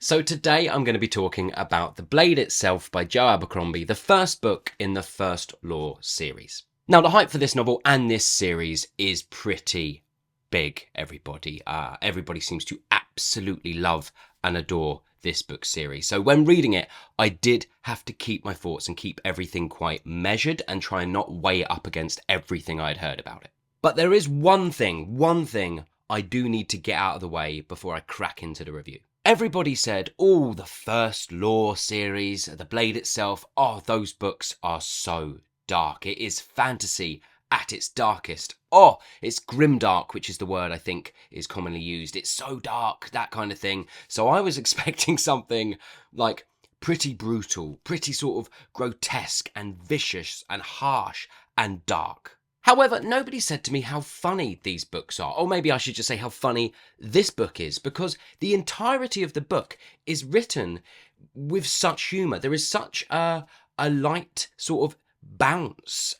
So today I'm going to be talking about The Blade Itself by Joe Abercrombie, the first book in the First Law series. Now, the hype for this novel and this series is pretty big, everybody. Everybody seems to absolutely love and adore this book series. So when reading it, I did have to keep my thoughts and keep everything quite measured and try and not weigh it up against everything I'd heard about it. But there is one thing I do need to get out of the way before I crack into the review. Everybody said, oh, the First Law series, The Blade Itself, oh, those books are so dark. It is fantasy at its darkest. Oh, it's grimdark, which is the word I think is commonly used. It's so dark, that kind of thing. So I was expecting something like pretty brutal, pretty sort of grotesque and vicious and harsh and dark. However, nobody said to me how funny these books are, or maybe I should just say how funny this book is, because the entirety of the book is written with such humour. There is such a light sort of bounce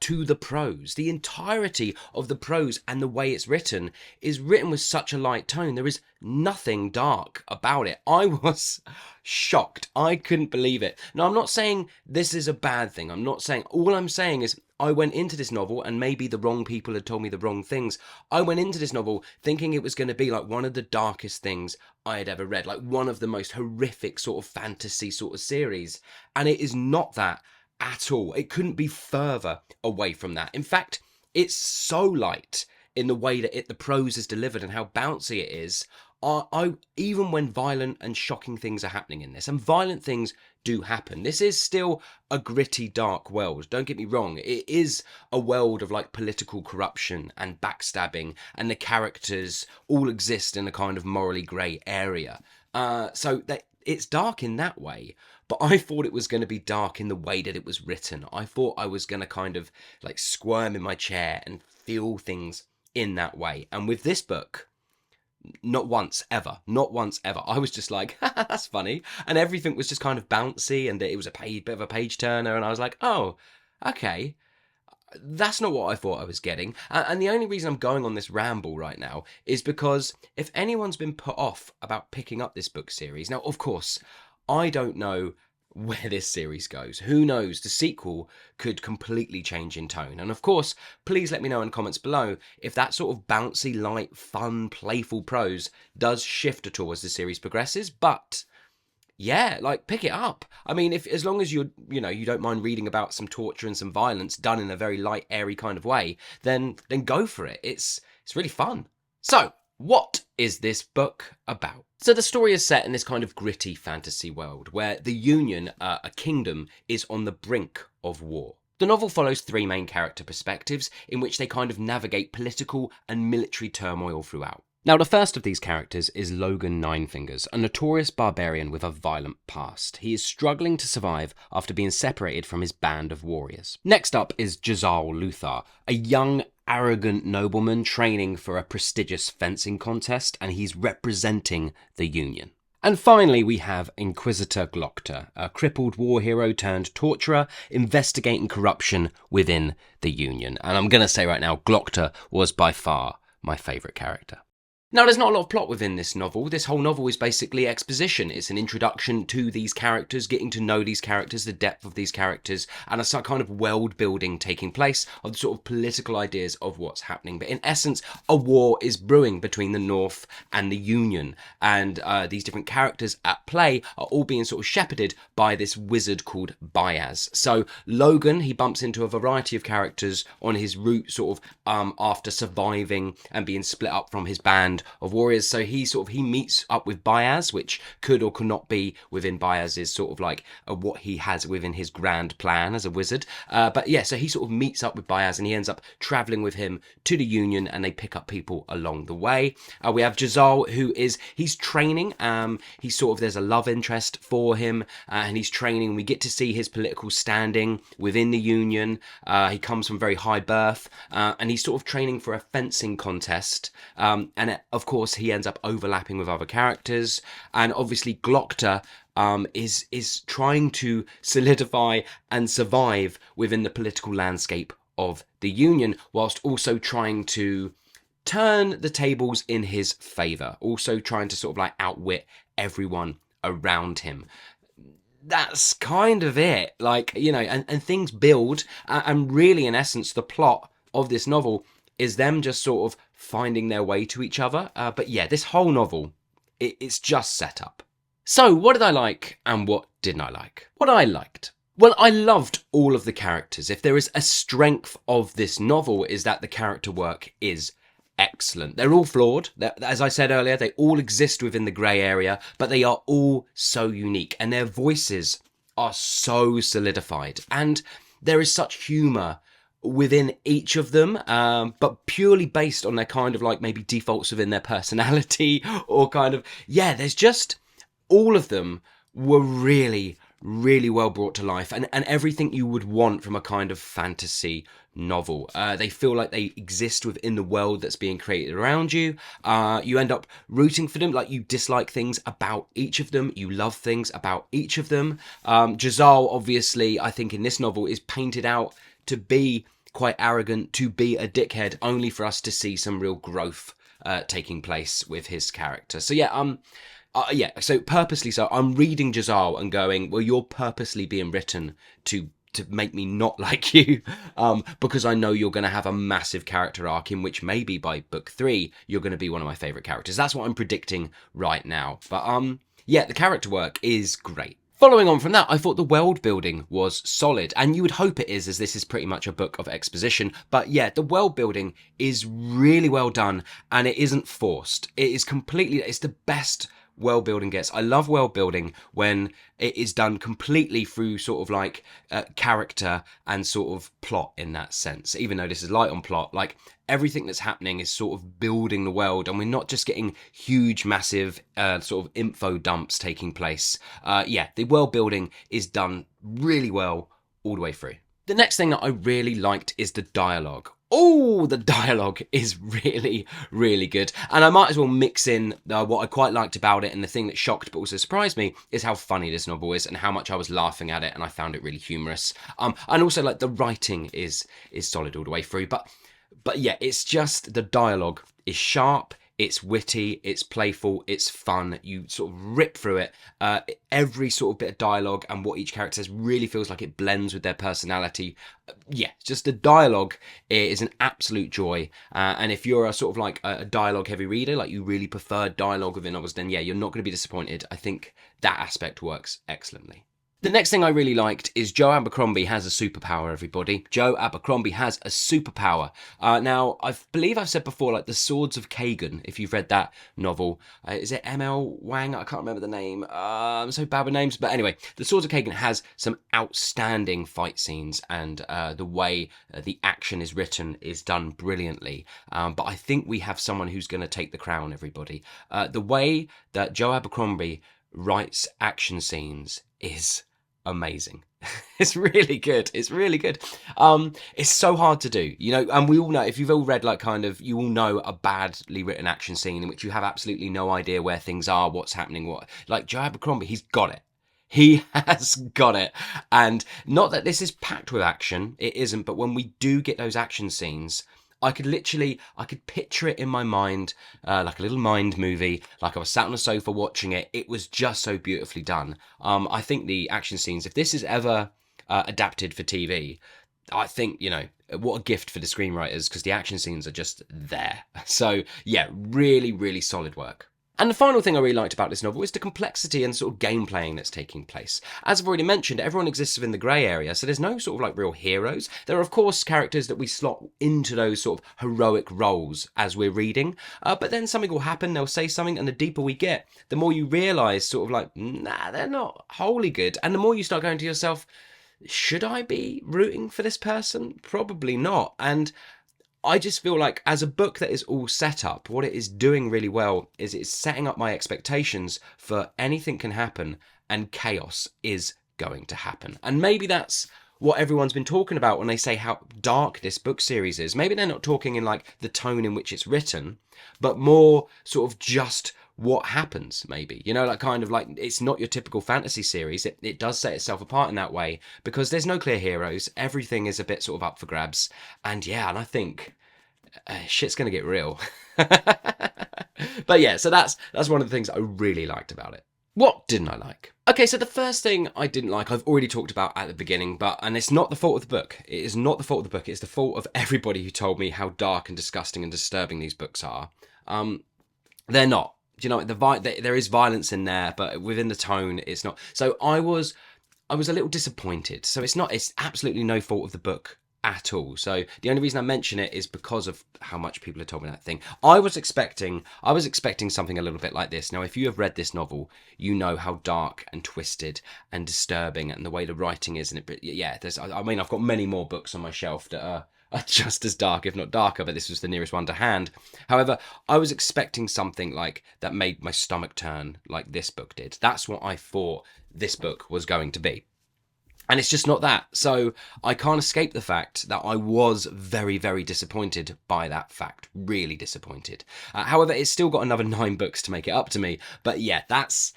to the prose. The entirety of the prose and the way it's written is written with such a light tone. There is nothing dark about it. I was shocked. I couldn't believe it. Now, I'm not saying this is a bad thing. All I'm saying is I went into this novel, and maybe the wrong people had told me the wrong things. I went into this novel thinking it was going to be like one of the darkest things I had ever read, like one of the most horrific sort of fantasy sort of series. And it is not that at all. It couldn't be further away from that. In fact, it's so light in the way that the prose is delivered and how bouncy it is. I even when violent and shocking things are happening in this, and violent things do happen, this is still a gritty, dark world. Don't get me wrong. It is a world of like political corruption and backstabbing, and the characters all exist in a kind of morally grey area. So that it's dark in that way. But I thought it was going to be dark in the way that it was written. I thought I was going to kind of like squirm in my chair and feel things in that way. And with this book, not once ever. I was just like, that's funny. And everything was just kind of bouncy, and it was a bit of a page turner. And I was like, oh, okay. That's not what I thought I was getting. And the only reason I'm going on this ramble right now is because if anyone's been put off about picking up this book series, now, of course, I don't know where this series goes. Who knows? The sequel could completely change in tone. And of course, please let me know in comments below if that sort of bouncy, light, fun, playful prose does shift at all as the series progresses. But yeah, like, pick it up. I mean, if as long as you don't mind reading about some torture and some violence done in a very light, airy kind of way, then go for it. It's really fun. So, what is this book about? So the story is set in this kind of gritty fantasy world where the Union, a kingdom, is on the brink of war. The novel follows three main character perspectives in which they kind of navigate political and military turmoil throughout. Now, the first of these characters is Logen Ninefingers, a notorious barbarian with a violent past. He is struggling to survive after being separated from his band of warriors. Next up is Jezal Luthar, a young, arrogant nobleman training for a prestigious fencing contest, and he's representing the Union. And finally, we have Inquisitor Glokta, a crippled war hero turned torturer investigating corruption within the Union. And I'm going to say right now, Glokta was by far my favourite character. Now, there's not a lot of plot within this novel. This whole novel is basically exposition. It's an introduction to these characters, getting to know these characters, the depth of these characters, and a kind of world building taking place of the sort of political ideas of what's happening. But in essence, a war is brewing between the North and the Union, and these different characters at play are all being sort of shepherded by this wizard called Bayaz. So Logen, he bumps into a variety of characters on his route sort of after surviving and being split up from his band of warriors. So he meets up with Bayaz, which could or could not be within Bayaz's sort of like what he has within his grand plan as a wizard. But yeah, so he sort of meets up with Bayaz, and he ends up traveling with him to the Union, and they pick up people along the way. We have Jezal, he's training. There's a love interest for him, and he's training. We get to see his political standing within the Union. He comes from very high birth, and he's sort of training for a fencing contest. Of course, he ends up overlapping with other characters, and obviously Glokta is trying to solidify and survive within the political landscape of the Union, whilst also trying to turn the tables in his favour, also trying to sort of like outwit everyone around him. That's kind of it. Like, you know, and things build, and really, in essence, the plot of this novel is them just sort of finding their way to each other. But yeah, this whole novel, it's just set up. So, what did I like and what didn't I like? What I liked. Well, I loved all of the characters. If there is a strength of this novel, is that the character work is excellent. They're all flawed. As I said earlier, they all exist within the grey area, but they are all so unique, and their voices are so solidified. And there is such humour within each of them, but purely based on their kind of like maybe defaults within their personality, or kind of, yeah, there's just, all of them were really well brought to life, and everything you would want from a kind of fantasy novel. They feel like they exist within the world that's being created around you. You end up rooting for them, like you dislike things about each of them, you love things about each of them. Jezal, obviously, I think in this novel is painted out to be quite arrogant, to be a dickhead, only for us to see some real growth taking place with his character. So yeah, so purposely so, I'm reading Jezal and going, well, you're purposely being written to make me not like you, because I know you're going to have a massive character arc in which maybe by book 3, you're going to be one of my favourite characters. That's what I'm predicting right now. But yeah, the character work is great. Following on from that, I thought the world building was solid, and you would hope it is, as this is pretty much a book of exposition. But yeah, the world building is really well done, and it isn't forced. It is completely, it's the best world building gets. I love world building when it is done completely through sort of like character and sort of plot in that sense. Even though this is light on plot, like everything that's happening is sort of building the world, and we're not just getting huge, massive sort of info dumps taking place. Yeah, the world building is done really well all the way through. The next thing that I really liked is the dialogue. Oh, the dialogue is really good. And I might as well mix in what I quite liked about it, and the thing that shocked but also surprised me is how funny this novel is and how much I was laughing at it, and I found it really humorous. And also, like, the writing is solid all the way through. But yeah, it's just the dialogue is sharp, it's witty, it's playful, it's fun. You sort of rip through it. Every sort of bit of dialogue and what each character says really feels like it blends with their personality. Yeah, just the dialogue is an absolute joy. And if you're a sort of like a dialogue heavy reader, like you really prefer dialogue within novels, then yeah, you're not going to be disappointed. I think that aspect works excellently. The next thing I really liked is Joe Abercrombie has a superpower, everybody. Joe Abercrombie has a superpower. Now, I believe I've said before, like, The Swords of Kagan, if you've read that novel. Is it M.L. Wang? I can't remember the name. I'm so bad with names. But anyway, The Swords of Kagan has some outstanding fight scenes, and the way the action is written is done brilliantly. But I think we have someone who's going to take the crown, everybody. The way that Joe Abercrombie writes action scenes is amazing. It's really good. It's really good. It's so hard to do, you know, and we all know, if you've all read, like, kind of, you all know a badly written action scene in which you have absolutely no idea where things are, what's happening, what, like, Joe Abercrombie, he's got it. He has got it. And not that this is packed with action, it isn't, but when we do get those action scenes, I could picture it in my mind, like a little mind movie, like I was sat on a sofa watching it. It was just so beautifully done. I think the action scenes, if this is ever adapted for TV, I think, you know, what a gift for the screenwriters, because the action scenes are just there. So yeah, really solid work. And the final thing I really liked about this novel is the complexity and sort of game playing that's taking place. As I've already mentioned, everyone exists within the grey area, so there's no sort of like real heroes. There are, of course, characters that we slot into those sort of heroic roles as we're reading, but then something will happen, they'll say something, and the deeper we get, the more you realise sort of like, nah, they're not wholly good. And the more you start going to yourself, should I be rooting for this person? Probably not. And I just feel like, as a book that is all set up, what it is doing really well is it's setting up my expectations for anything can happen and chaos is going to happen. And maybe that's what everyone's been talking about when they say how dark this book series is. Maybe they're not talking in like the tone in which it's written, but more sort of just what happens, maybe, you know, like kind of like, it's not your typical fantasy series. It does set itself apart in that way because there's no clear heroes. Everything is a bit sort of up for grabs. And yeah, and I think shit's gonna get real. But yeah, so that's one of the things I really liked about it. What didn't I like? Okay, so the first thing I didn't like, I've already talked about at the beginning, and it's not the fault of the book. It is not the fault of the book. It's the fault of everybody who told me how dark and disgusting and disturbing these books are. They're not. You know, there is violence in there, but within the tone, it's not. So I was a little disappointed. So it's absolutely no fault of the book at all. So the only reason I mention it is because of how much people have told me that thing. I was expecting something a little bit like this. Now, if you have read this novel, you know how dark and twisted and disturbing and the way the writing is. But yeah, I've got many more books on my shelf that are just as dark, if not darker, but this was the nearest one to hand. However, I was expecting something like that made my stomach turn like this book did. That's what I thought this book was going to be. And it's just not that. So I can't escape the fact that I was very, very disappointed by that fact. Really disappointed. However, it's still got another 9 books to make it up to me. But yeah, that's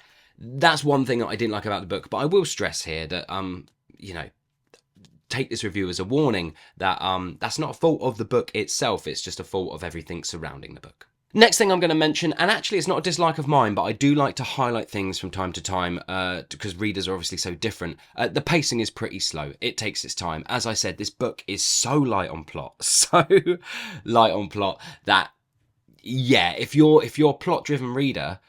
one thing that I didn't like about the book. But I will stress here that, you know, take this review as a warning that that's not a fault of the book itself. It's just a fault of everything surrounding the book. Next thing I'm going to mention, and actually it's not a dislike of mine, but I do like to highlight things from time to time because readers are obviously so different. The pacing is pretty slow. It takes its time. As I said, this book is so light on plot, that, yeah, if you're a plot-driven reader,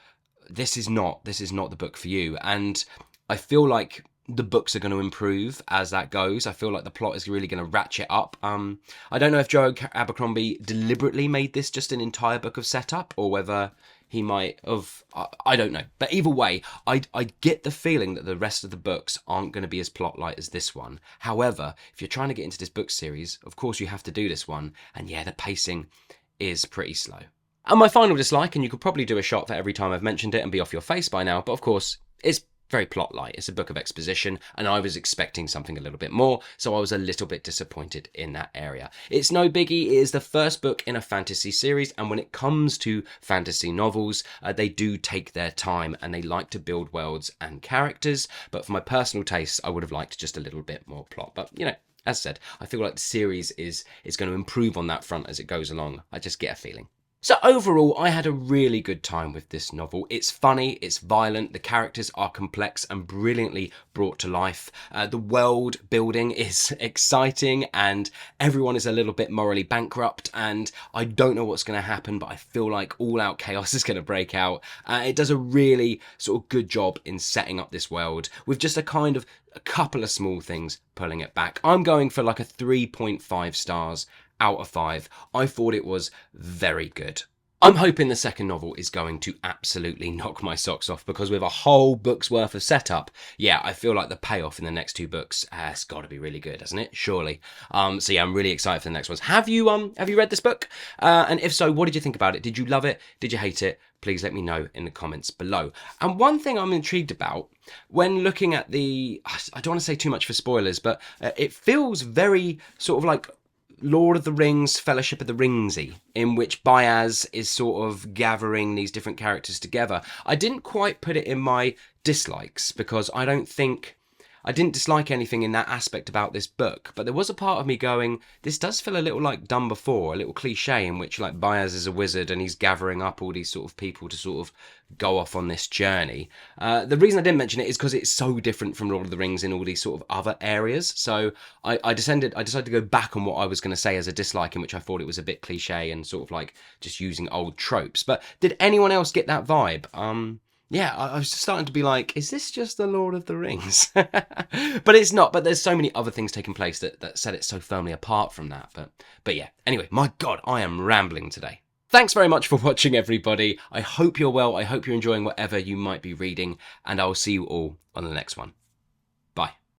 this is not the book for you. And I feel like the books are going to improve as that goes. I feel like the plot is really going to ratchet up. I don't know if Joe Abercrombie deliberately made this just an entire book of setup, or whether he might have. I don't know. But either way, I get the feeling that the rest of the books aren't going to be as plot light as this one. However, if you're trying to get into this book series, of course you have to do this one. And yeah, the pacing is pretty slow. And my final dislike, and you could probably do a shot for every time I've mentioned it and be off your face by now, but of course, it's very plot light. It's a book of exposition, and I was expecting something a little bit more, so I was a little bit disappointed in that area. It's no biggie. It is the first book in a fantasy series, and when it comes to fantasy novels, they do take their time and they like to build worlds and characters, but for my personal taste, I would have liked just a little bit more plot. But, you know, as said, I feel like the series is going to improve on that front as it goes along. I just get a feeling. So overall, I had a really good time with this novel. It's funny, it's violent, the characters are complex and brilliantly brought to life. The world building is exciting and everyone is a little bit morally bankrupt, and I don't know what's going to happen, but I feel like all-out chaos is going to break out. It does a really sort of good job in setting up this world with just a couple of small things pulling it back. I'm going for like a 3.5 stars out of 5. I thought it was very good. I'm hoping the second novel is going to absolutely knock my socks off, because with a whole book's worth of setup, yeah, I feel like the payoff in the next 2 books has got to be really good, hasn't it? Surely. So yeah, I'm really excited for the next ones. Have you read this book? And if so, what did you think about it? Did you love it? Did you hate it? Please let me know in the comments below. And one thing I'm intrigued about when looking at I don't want to say too much for spoilers, but it feels very sort of like Lord of the Rings, Fellowship of the Ringsy, in which Bayaz is sort of gathering these different characters together. I didn't quite put it in my dislikes, because I didn't dislike anything in that aspect about this book, but there was a part of me going, this does feel a little like done before, a little cliche in which like Bayaz is a wizard and he's gathering up all these sort of people to sort of go off on this journey. The reason I didn't mention it is because it's so different from Lord of the Rings in all these sort of other areas. So I decided to go back on what I was going to say as a dislike, in which I thought it was a bit cliche and sort of like just using old tropes. But did anyone else get that vibe? Yeah, I was starting to be like, is this just the Lord of the Rings? But it's not. But there's so many other things taking place that set it so firmly apart from that. But yeah, anyway, my God, I am rambling today. Thanks very much for watching, everybody. I hope you're well. I hope you're enjoying whatever you might be reading. And I will see you all on the next one.